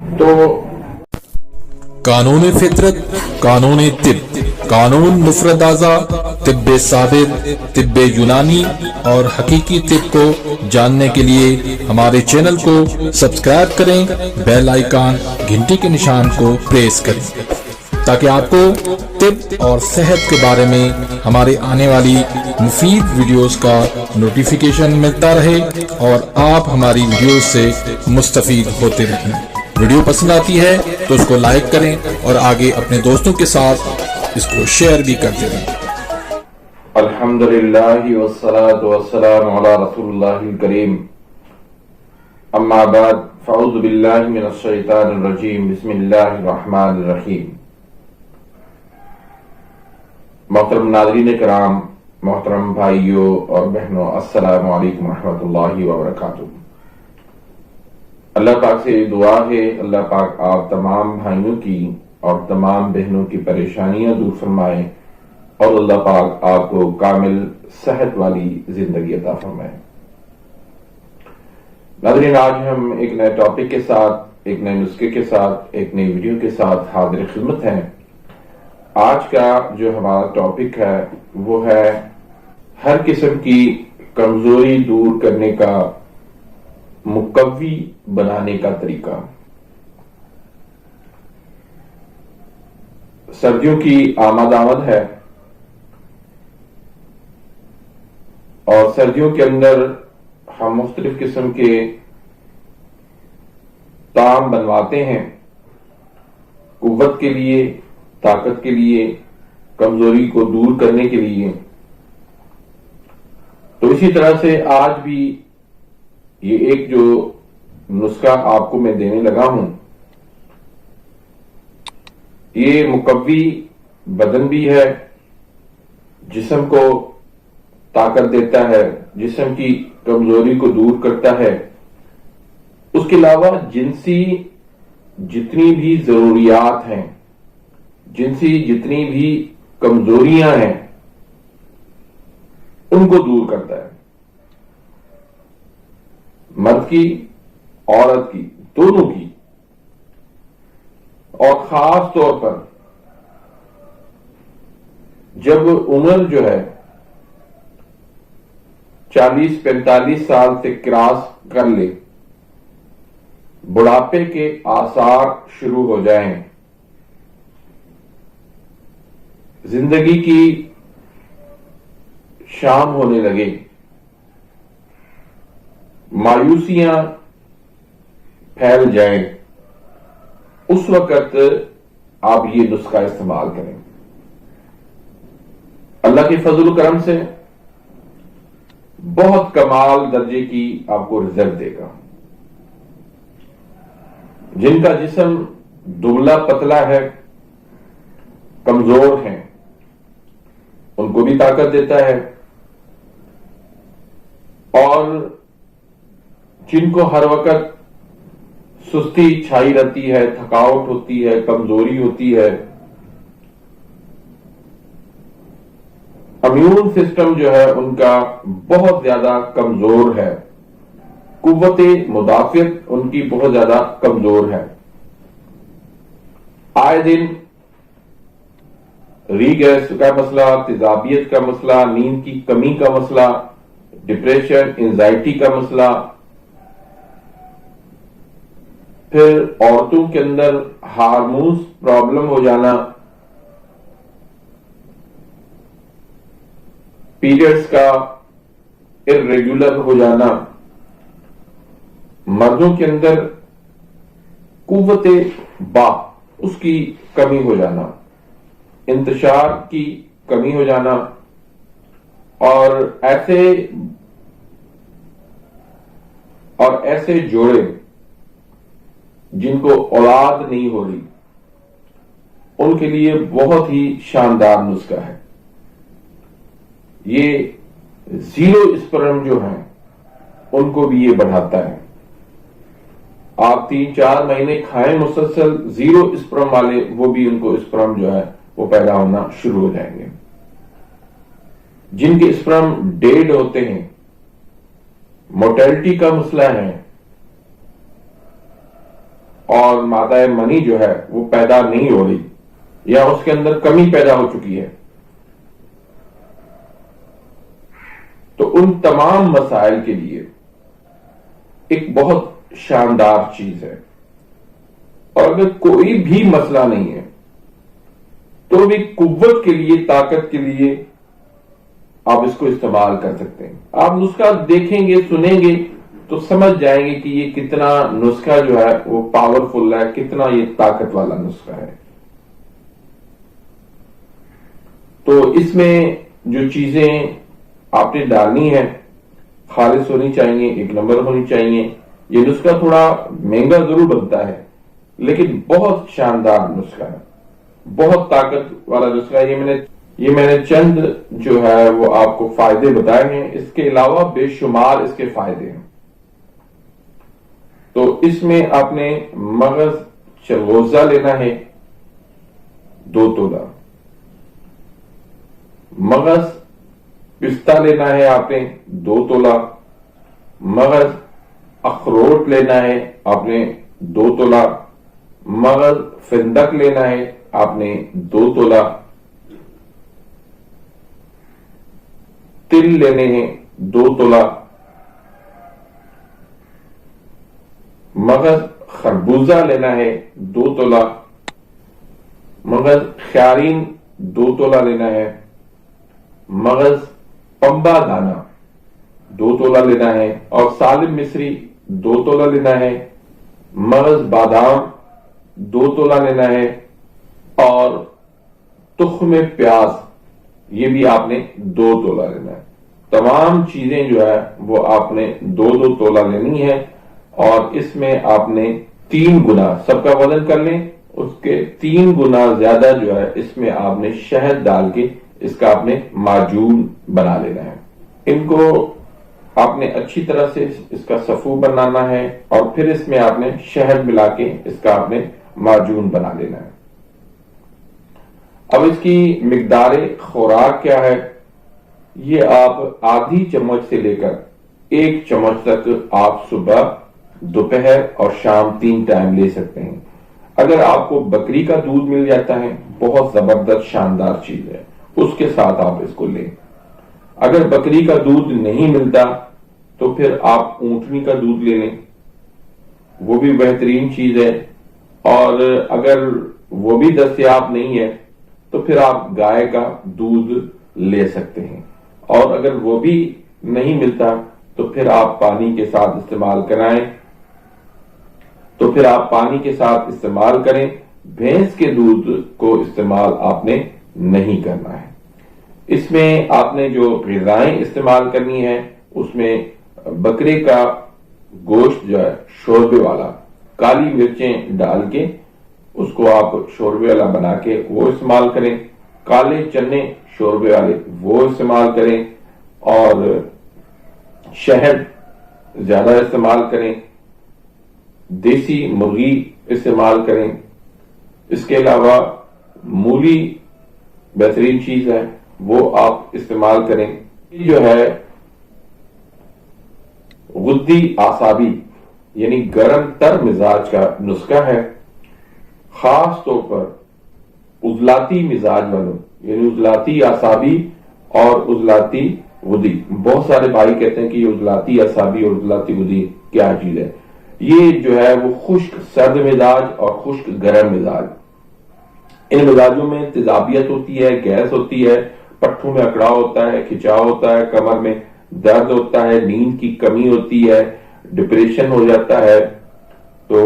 تو قانون فطرت، قانون طب، قانون مفرد اعضا، طب ثابت، طب یونانی اور حقیقی طب کو جاننے کے لیے ہمارے چینل کو سبسکرائب کریں، بیل آئیکن گھنٹی کے نشان کو پریس کریں تاکہ آپ کو طب اور صحت کے بارے میں ہمارے آنے والی مفید ویڈیوز کا نوٹیفیکیشن ملتا رہے اور آپ ہماری ویڈیوز سے مستفید ہوتے رہیں۔ ویڈیو پسند آتی ہے تو اس کو لائک کریں اور آگے اپنے دوستوں کے ساتھ اس کو شیئر بھی کرتے رہیں۔ الحمدللہ والصلاة والسلام علی رسول اللہ الکریم، اما بعد فاعوذ باللہ من الشیطان الرجیم، بسم اللہ الرحمن الرحیم۔ محترم ناظرین کرام، محترم بھائیوں اور بہنوں، السلام علیکم ورحمۃ اللہ وبرکاتہ۔ اللہ پاک سے دعا ہے اللہ پاک آپ تمام بھائیوں کی اور تمام بہنوں کی پریشانیاں دور فرمائے اور اللہ پاک آپ کو کامل صحت والی زندگی عطا فرمائے۔ ناظرین، آج ہم ایک نئے ٹاپک کے ساتھ، ایک نئے نسخے کے ساتھ، ایک نئی ویڈیو کے ساتھ حاضر خدمت ہیں۔ آج کا جو ہمارا ٹاپک ہے وہ ہے ہر قسم کی کمزوری دور کرنے کا مقوی بنانے کا طریقہ۔ سردیوں کی آمد ہے اور سردیوں کے اندر ہم مختلف قسم کے طعام بنواتے ہیں قوت کے لیے، طاقت کے لیے، کمزوری کو دور کرنے کے لیے۔ تو اسی طرح سے آج بھی یہ ایک جو نسخہ آپ کو میں دینے لگا ہوں، یہ مقوی بدن بھی ہے، جسم کو طاقت دیتا ہے، جسم کی کمزوری کو دور کرتا ہے۔ اس کے علاوہ جنسی جتنی بھی ضروریات ہیں، جنسی جتنی بھی کمزوریاں ہیں، ان کو دور کرتا ہے۔ مرد کی، عورت کی، دونوں کی، اور خاص طور پر جب عمر جو ہے 40-45 سال سے کراس کر لے، بڑھاپے کے آثار شروع ہو جائیں، زندگی کی شام ہونے لگے، مایوسیاں پھیل جائیں، اس وقت آپ یہ نسخہ استعمال کریں۔ اللہ کے فضل و کرم سے بہت کمال درجے کی آپ کو رزلٹ دے گا۔ جن کا جسم دبلا پتلا ہے، کمزور ہیں، ان کو بھی طاقت دیتا ہے، اور جن کو ہر وقت سستی چھائی رہتی ہے، تھکاوٹ ہوتی ہے، کمزوری ہوتی ہے، امیون سسٹم جو ہے ان کا بہت زیادہ کمزور ہے، قوت مدافعت ان کی بہت زیادہ کمزور ہے، آئے دن ری گیس کا مسئلہ، تیزابیت کا مسئلہ، نیند کی کمی کا مسئلہ، ڈپریشن، انزائٹی کا مسئلہ، پھر عورتوں کے اندر ہارمونز پرابلم ہو جانا، پیریڈز کا irregular ہو جانا، مردوں کے اندر قوت اس کی کمی ہو جانا، انتشار کی کمی ہو جانا، اور ایسے جوڑے جن کو اولاد نہیں ہو رہی، ان کے لیے بہت ہی شاندار نسخہ ہے۔ یہ زیرو اسپرم جو ہیں ان کو بھی یہ بڑھاتا ہے۔ آپ 3-4 مہینے کھائیں مسلسل، زیرو اسپرم والے وہ بھی ان کو اسپرم جو ہے وہ پیدا ہونا شروع ہو جائیں گے۔ جن کے اسپرم ڈیڈ ہوتے ہیں، موٹیلٹی کا مسئلہ ہے، اور مادہ منی جو ہے وہ پیدا نہیں ہو رہی یا اس کے اندر کمی پیدا ہو چکی ہے، تو ان تمام مسائل کے لیے ایک بہت شاندار چیز ہے. اور اگر کوئی بھی مسئلہ نہیں ہے تو بھی قوت کے لیے، طاقت کے لیے آپ اس کو استعمال کر سکتے ہیں. آپ نسخہ دیکھیں گے، سنیں گے تو سمجھ جائیں گے کہ یہ کتنا نسخہ جو ہے وہ پاورفل ہے، کتنا یہ طاقت والا نسخہ ہے. تو اس میں جو چیزیں آپ نے ڈالنی ہے خالص ہونی چاہیے، ایک نمبر ہونی چاہیے. یہ نسخہ تھوڑا مہنگا ضرور بنتا ہے لیکن بہت شاندار نسخہ ہے، بہت طاقت والا نسخہ ہے. یہ میں نے چند جو ہے وہ آپ کو فائدے بتائے ہیں، اس کے علاوہ بے شمار اس کے فائدے ہیں. تو اس میں آپ نے مغز چلغوزہ لینا ہے 2 تولہ، مغز پستہ لینا ہے آپ نے 2 تولہ، مغز اخروٹ لینا ہے آپ نے 2 تولہ، مغز فندق لینا ہے آپ نے 2 تولہ، تل لینے ہیں 2 تولہ، مغز خربوزہ لینا ہے 2 تولہ، مغز خیارین 2 تولہ لینا ہے، مغز پمبا دانہ 2 تولہ لینا ہے، اور سالم مصری 2 تولہ لینا ہے، مغز بادام 2 تولہ لینا ہے، اور تخم پیاز یہ بھی آپ نے 2 تولہ لینا ہے. تمام چیزیں جو ہے وہ آپ نے 2 تولہ لینی ہے، اور اس میں آپ نے 3 گنا، سب کا وزن کر لیں، اس کے 3 گنا زیادہ جو ہے اس میں آپ نے شہد ڈال کے اس کا آپ نے معجون بنا لینا ہے. ان کو آپ نے اچھی طرح سے اس کا صفو بنانا ہے، اور پھر اس میں آپ نے شہد ملا کے اس کا آپ نے معجون بنا لینا ہے. اب اس کی مقدار خوراک کیا ہے؟ یہ آپ آدھی چمچ سے لے کر 1 چمچ تک آپ صبح، دوپہر اور شام 3 ٹائم لے سکتے ہیں. اگر آپ کو بکری کا دودھ مل جاتا ہے، بہت زبردست شاندار چیز ہے، اس کے ساتھ آپ اس کو لیں. اگر بکری کا دودھ نہیں ملتا تو پھر آپ اونٹنی کا دودھ لے لیں، وہ بھی بہترین چیز ہے. اور اگر وہ بھی دستیاب نہیں ہے تو پھر آپ گائے کا دودھ لے سکتے ہیں. اور اگر وہ بھی نہیں ملتا تو پھر آپ پانی کے ساتھ استعمال کرائیں، تو پھر آپ پانی کے ساتھ استعمال کریں. بھینس کے دودھ کو استعمال آپ نے نہیں کرنا ہے. اس میں آپ نے جو غذائیں استعمال کرنی ہے اس میں بکرے کا گوشت جو ہے شوربے والا، کالی مرچیں ڈال کے اس کو آپ شوربے والا بنا کے وہ استعمال کریں. کالے چنے شوربے والے وہ استعمال کریں، اور شہد زیادہ استعمال کریں. دیسی مرغی استعمال کریں. اس کے علاوہ مولی بہترین چیز ہے، وہ آپ استعمال کریں. یہ جو ہے غدی اعصابی یعنی گرم تر مزاج کا نسخہ ہے، خاص طور پر عضلاتی مزاج والوں، یعنی عضلاتی اعصابی اور عضلاتی غدی. بہت سارے بھائی کہتے ہیں کہ یہ عضلاتی اعصابی اور عضلاتی غدی کیا چیز ہے. یہ جو ہے وہ خشک سرد مزاج اور خشک گرم مزاج. ان مزاجوں میں تیزابیت ہوتی ہے، گیس ہوتی ہے، پٹھوں میں اکڑاؤ ہوتا ہے، کھچاؤ ہوتا ہے، کمر میں درد ہوتا ہے، نیند کی کمی ہوتی ہے، ڈپریشن ہو جاتا ہے. تو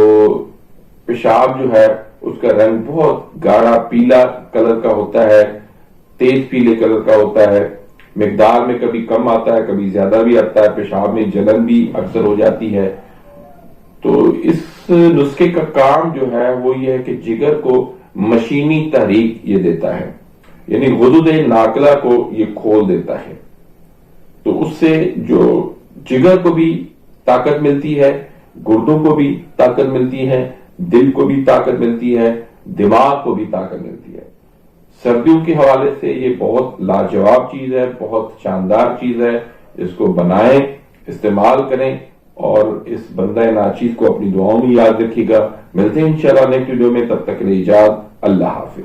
پیشاب جو ہے اس کا رنگ بہت گاڑھا پیلا کلر کا ہوتا ہے، تیز پیلے کلر کا ہوتا ہے، مقدار میں کبھی کم آتا ہے، کبھی زیادہ بھی آتا ہے، پیشاب میں جلن بھی اکثر ہو جاتی ہے. تو اس نسخے کا کام جو ہے وہ یہ ہے کہ جگر کو مشینی تحریک یہ دیتا ہے، یعنی غدود ناقلہ کو یہ کھول دیتا ہے. تو اس سے جو جگر کو بھی طاقت ملتی ہے، گردوں کو بھی طاقت ملتی ہے، دل کو بھی طاقت ملتی ہے، دماغ کو بھی طاقت ملتی ہے. سردیوں کے حوالے سے یہ بہت لاجواب چیز ہے، بہت شاندار چیز ہے. اس کو بنائیں، استعمال کریں، اور اس بندہ ناچیز کو اپنی دعاؤں میں یاد رکھیے گا. ملتے ہیں انشاءاللہ نیکسٹ ویڈیو میں، تب تک کے لیے اجازت. اللہ حافظ.